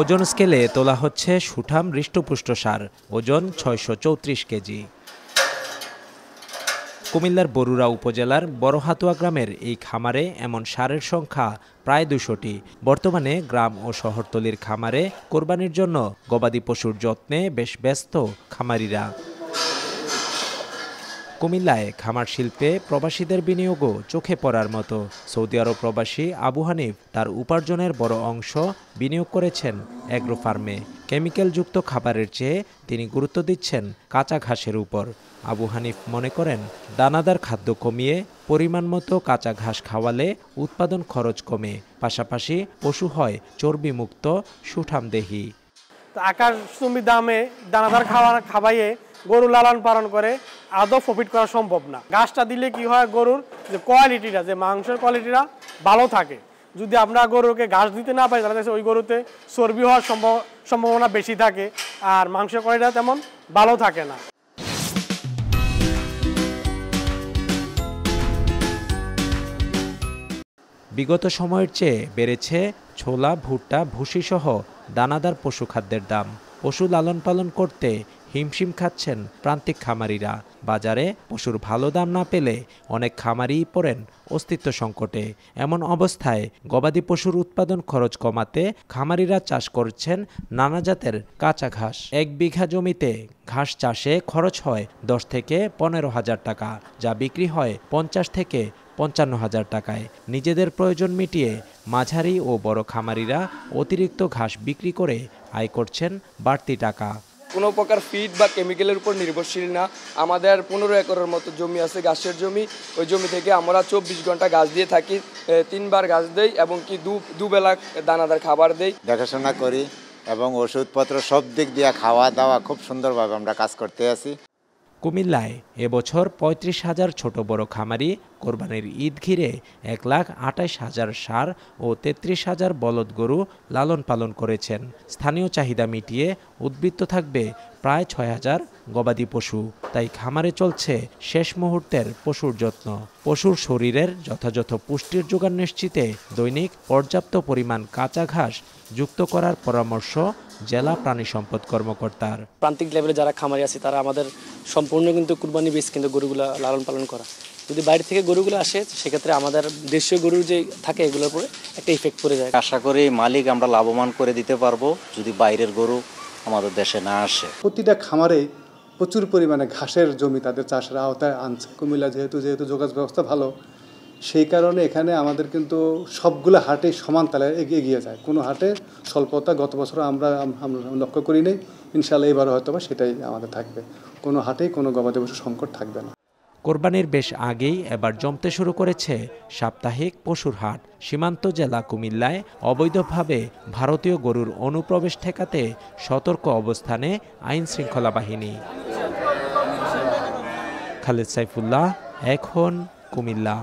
ওজন স্কেলে তোলা হচ্ছে সুঠাম হৃষ্টপুষ্ট ষাঁড়, ওজন ৬৩৪ কেজি। কুমিল্লার বরুড়া উপজেলার বড়হাতুয়া গ্রামের এই খামারে এমন ষাঁড়ের সংখ্যা প্রায় ২০০টি। বর্তমানে গ্রাম ও শহরতলির খামারে কোরবানির জন্য গবাদি পশুর যত্নে বেশ ব্যস্ত খামারিরা। কুমিল্লায় খামার শিল্পে প্রবাসীদের বিনিয়োগও চোখে পড়ার মতো। সৌদি আরব প্রবাসী আবু হানিফ তার উপার্জনের বড় অংশ বিনিয়োগ করেছেন অ্যাগ্রো ফার্মে। কেমিক্যালযুক্ত খাবারের চেয়ে তিনি গুরুত্ব দিচ্ছেন কাঁচা ঘাসের উপর। আবু হানিফ মনে করেন, দানাদার খাদ্য কমিয়ে পরিমাণ মতো কাঁচা ঘাস খাওয়ালে উৎপাদন খরচ কমে, পাশাপাশি পশু হয় চর্বিমুক্ত, সুঠামদেহী। আকাশচুম্বী দামে দানাদার খাওয়াইয়ে গরু লালন পালন করে আদৌ প্রফিট করা সম্ভব না। ঘাসটা দিলে কি হয়, গরুর যে কোয়ালিটিটা, যে মাংসের কোয়ালিটিটা ভালো থাকে। যদি আমরা গরুকে ঘাস দিতে না পারি তাহলে ওই গরুতে চর্বি হওয়ার সম্ভাবনা বেশি থাকে, আর মাংসের কোয়ালিটিটা তেমন ভালো থাকে না। বিগত সময়ের চেয়ে বেড়েছে ছোলা, ভুট্টা, ভুসিসহ দানাদার পশু খাদ্যের দাম। পশু লালন পালন করতে হিমশিম খাচ্ছেন প্রান্তিক খামারিরা। বাজারে পশুর ভালো দাম না পেলে অনেক খামারিই পড়েন অস্তিত্ব সংকটে। এমন অবস্থায় গবাদি পশুর উৎপাদন খরচ কমাতে খামারিরা চাষ করছেন নানা জাতের কাঁচা ঘাস। ১ বিঘা জমিতে ঘাস চাষে খরচ হয় ১০ থেকে ১৫,০০০ টাকা, যা বিক্রি হয় ৫০ থেকে ৫৫,০০০ টাকায়। নিজেদের প্রয়োজন মিটিয়ে মাঝারি ও বড় খামারিরা অতিরিক্ত ঘাস বিক্রি করে আয় করছেন বাড়তি টাকা। কোনো প্রকার ফিড বা কেমিক্যালের উপর নির্ভরশীল না। আমাদের ১৫ একরের মতো জমি আছে, ঘাসের জমি। ওই জমি থেকে আমরা ২৪ ঘন্টা ঘাস দিয়ে থাকি, ৩ বার ঘাস দেই এবং কি দুবেলা দানাদার খাবার দেই। দেখাশোনা করি এবং ওষুধপত্র সব দিক দিয়ে খাওয়া দাওয়া খুব সুন্দরভাবে আমরা কাজ করতে আছি। কুমিল্লায় এবছর ৩৫,০০০ ছোট বড় খামারি কোরবানির ঈদ ঘিরে ১,২৮,০০০ ষাঁড় ও ৩৩,০০০ বলদ গরু লালন পালন করেছেন। স্থানীয় চাহিদা মিটিয়ে উদ্বৃত্ত থাকবে প্রায় ৬,০০০ গবাদি পশু। তাই খামারে চলছে শেষ মুহূর্তের পশুর যত্ন। পশুর শরীরের যথাযথ পুষ্টির যোগান নিশ্চিতে দৈনিক পর্যাপ্ত পরিমাণ কাঁচা ঘাস যুক্ত করার পরামর্শ জেলা প্রাণী সম্পদ কর্মকর্তার। প্রান্তিক লেভেলে যারা খামারি আছে তারা আমাদের সম্পূর্ণ কিন্তু কুরবানি বেস কিন্তু গরুগুলা লালন পালন করা। যদি বাইরে থেকে গরুগুলো আসে সেক্ষেত্রে আমাদের দেশীয় গরু যে থাকে এগুলোর উপরে একটা ইফেক্ট পড়ে যায়। আশা করি মালিক আমরা লাভবান করে দিতে পারবো যদি বাইরের গরু আমাদের দেশে না আসে। প্রতিটা খামারে প্রচুর পরিমাণে ঘাসের জমি তাদের চাষের আওতায় আনছে। কুমিল্লা যেহেতু যোগাযোগ ব্যবস্থা ভালো, সেই কারণে এখানে আমাদের কিন্তু সবগুলো হাটে সমান তালে এগিয়ে যায়। কোনো হাটে স্বল্পতা গত বছর আমরা লক্ষ্য করি নাই, ইনশাআল্লাহ এবারও হয়তো বা সেটাই আমাদের থাকবে। কোনো হাটেই কোনো গবাদি পশু সংকট থাকবে না। কোরবানির বেশ আগেই এবার জমতে শুরু করেছে সাপ্তাহিক পশুর হাট। সীমান্ত জেলা কুমিল্লায় অবৈধভাবে ভারতীয় গরুর অনুপ্রবেশ ঠেকাতে সতর্ক অবস্থানে আইন শৃঙ্খলা বাহিনী। খালেদ সাইফুল্লাহ, এখন কুমিল্লা।